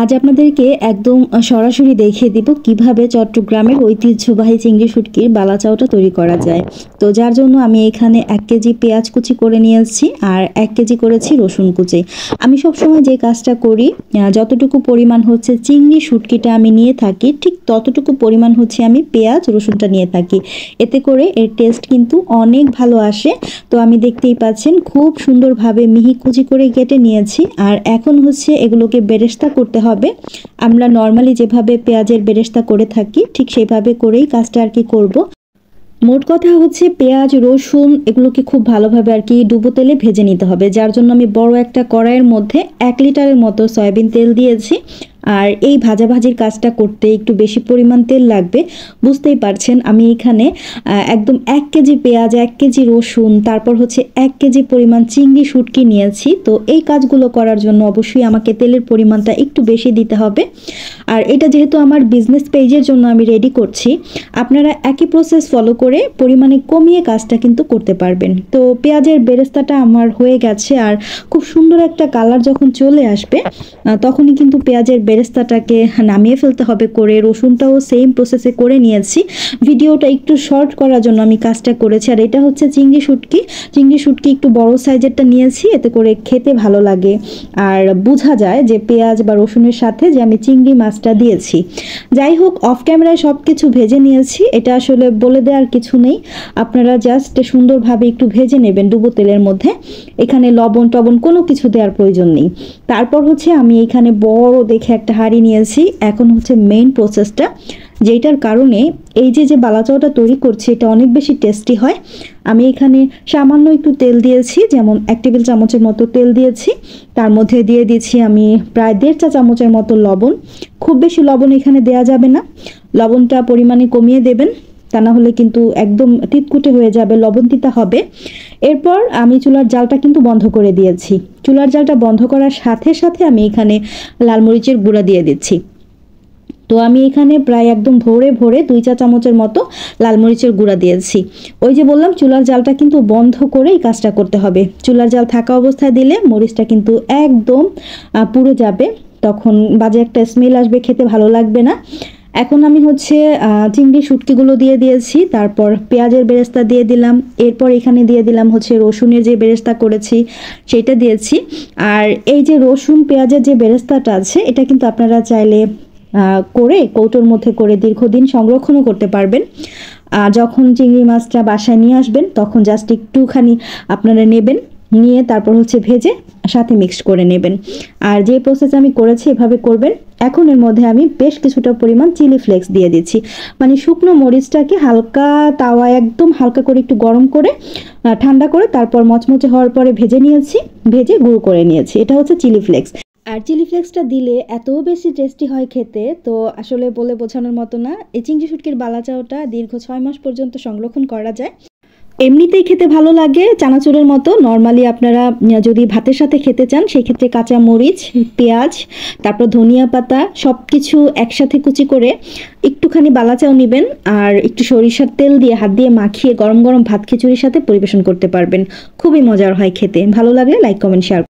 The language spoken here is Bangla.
আজ আপনাদেরকে একদম সরাসরি দেখিয়ে দিব কিভাবে চট্টগ্রামের ঐতিহ্যবাহী চিংড়ি শুটকির বালাচাওটা তৈরি করা যায়। তো যার জন্য আমি এখানে 1 কেজি পেঁয়াজ কুচি করে নিয়েছি আর 1 কেজি করেছি রসুন কুচি। আমি সবসময় যে কাজটা করি, যতটুকু পরিমাণ হচ্ছে চিংড়ি শুটকিটা আমি নিয়ে থাকি ঠিক ততটুকু পরিমাণ হচ্ছে আমি পেঁয়াজ রসুনটা নিয়ে থাকি। এতে করে এর টেস্ট কিন্তু অনেক ভালো আসে। তো আমি দেখতেই পাচ্ছেন খুব সুন্দরভাবে মিহি কুচি করে কেটে নিয়েছি। আর এখন হচ্ছে এগুলোকে বেরেস্তা করতে হবে। আমরা নর্মালি যেভাবে পেঁয়াজের বেরেস্তা করে থাকি ঠিক সেইভাবে করেই কাজটা আর কি করব। মোট কথা হচ্ছে পেঁয়াজ রসুন এগুলোকে খুব ভালোভাবে আর কি ডুবো তেলে ভেজে নিতে হবে। যার জন্য আমি বড় একটা কড়াইয়ের মধ্যে 1 লিটারের মতো সয়াবিন তেল দিয়েছি। আর এই ভাজাভাজির কাজটা করতে একটু বেশি পরিমাণ তেল লাগবে। বুঝতেই পারছেন আমি এখানে একদম 1 কেজি পেঁয়াজ 1 কেজি রসুন তারপর হচ্ছে 1 কেজি পরিমাণ চিংড়ি শুটকি নিয়েছি। তো এই কাজগুলো করার জন্য অবশ্যই আমাকে তেলের পরিমাণটা একটু বেশি দিতে হবে। আর এটা যেহেতু আমার বিজনেস পেজের জন্য আমি রেডি করছি, আপনারা একই প্রসেস ফলো করে পরিমাণে কমিয়ে কাজটা কিন্তু করতে পারবেন। তো পেঁয়াজের বেরেস্তাটা আমার হয়ে গেছে আর খুব সুন্দর একটা কালার যখন চলে আসবে তখনই কিন্তু পেঁয়াজের বেরেস্তাটাকে নামিয়ে ফেলতে হবে করে। রসুনটাও সেম প্রসেসে করে নিয়েছি। ভিডিওটা একটু শর্ট করার জন্য আমি কাজটা করেছি। আর এটা হচ্ছে চিংড়ি শুটকি একটু বড় সাইজেরটা নিয়েছি, এতে করে খেতে ভালো লাগে আর বোঝা যায় যে পেঁয়াজ বা রসুনের সাথে যে আমি চিংড়ি মাছটা দিয়েছি। যাই হোক, অফ ক্যামেরায় সব কিছু ভেজে নিয়েছি, এটা আসলে বলে দেওয়ার কিছু নেই। আপনারা জাস্ট সুন্দরভাবে একটু ভেজে নেবেন ডুবো তেলের মধ্যে। এখানে লবণ টবণ কোনো কিছু দেওয়ার প্রয়োজন নেই। তারপর হচ্ছে আমি এখানে বড় দেখে একটা হাঁড়ি নিয়েছি। এখন হচ্ছে মেইন প্রসেসটা, যেটার কারণে এই যে বালাচাওটা তৈরি করছি এটা অনেক বেশি টেস্টি হয়। আমি এখানে সামান্য একটু তেল দিয়েছি, যেমন 1 টেবিল চামচের মতো তেল দিয়েছি। তার মধ্যে দিয়ে দিচ্ছি আমি প্রায় 1.5 চা চামচের মতো লবণ। খুব বেশি লবণ এখানে দেয়া যাবে না, লবণটা পরিমাণে কমিয়ে দেবেন, তা না হলে কিন্তু একদম তিতকুটে হয়ে যাবে, লবণ তিতা হবে। এরপর আমি চুলার জালটা কিন্তু বন্ধ করে দিয়েছি। চুলার জালটা বন্ধ করার সাথে সাথে আমি এখানে লাল মরিচের গুঁড়া দিয়ে দিচ্ছি। তো আমি এখানে প্রায় একদম ভরে 2 চা চামচের মতো লাল মরিচের গুঁড়া দিয়েছি। ওই যে বললাম চুলার জালটা কিন্তু বন্ধ করেই কাজটা করতে হবে। চুলার জাল থাকা অবস্থায় দিলে মরিচটা কিন্তু একদম পুড়ে যাবে, তখন বাজে একটা স্মেল আসবে, খেতে ভালো লাগবে না। এখন আমি হচ্ছে চিংড়ি শুটকিগুলো দিয়ে দিয়েছি, তারপর পেঁয়াজের বেরেস্তা দিয়ে দিলাম, এরপর এখানে দিয়ে দিলাম হচ্ছে রসুনের যে বেরেস্তা করেছি সেটা দিয়েছি। আর এই যে রসুন পেঁয়াজের যে বেরেস্তাটা আছে এটা কিন্তু আপনারা চাইলে করে কৌটোর মধ্যে করে দীর্ঘদিন সংরক্ষণও করতে পারবেন। যখন চিংড়ি মাছটা বাসায় নিয়ে আসবেন তখন জাস্ট একটুখানি আপনারা নেবেন, নিয়ে তারপর হচ্ছে ভেজে সাথে মিক্সড করে নেবেন। আর যে প্রসেস আমি করেছি এভাবে করবেন। এখন এর মধ্যে আমি বেশ কিছুটা পরিমাণ চিলি ফ্লেক্স দিয়ে দিচ্ছি, মানে শুকনো মরিচটাকে হালকা তাওয়ায় একদম হালকা করে একটু গরম করে ঠান্ডা করে তারপর মচমচে হওয়ার পরে ভেজে নিয়েছি, ভেজে গুঁড়ো করে নিয়েছি। এটা হচ্ছে চিলি ফ্লেক্স। আর চিলি ফ্লেক্সটা দিলে এত বেশি টেস্টি হয় খেতে, তো আসলে বলে বোঝানোর মতো না। এই চিংড়ি শুটকির বালাচাওটা দীর্ঘ 6 মাস পর্যন্ত সংরক্ষণ করা যায়। এমনিতেই খেতে ভালো লাগে চানাচুরের মতো। নর্মালি আপনারা যদি ভাতের সাথে খেতে চান সেই ক্ষেত্রে কাঁচা মরিচ, পেঁয়াজ, তারপর ধনিয়া পাতা সব কিছু একসাথে কুচি করে একটুখানি বালাচাও নেবেন আর একটু সরিষার তেল দিয়ে হাত দিয়ে মাখিয়ে গরম গরম ভাত খিচুড়ির সাথে পরিবেশন করতে পারবেন। খুবই মজার হয় খেতে। ভালো লাগলে লাইক কমেন্ট শেয়ার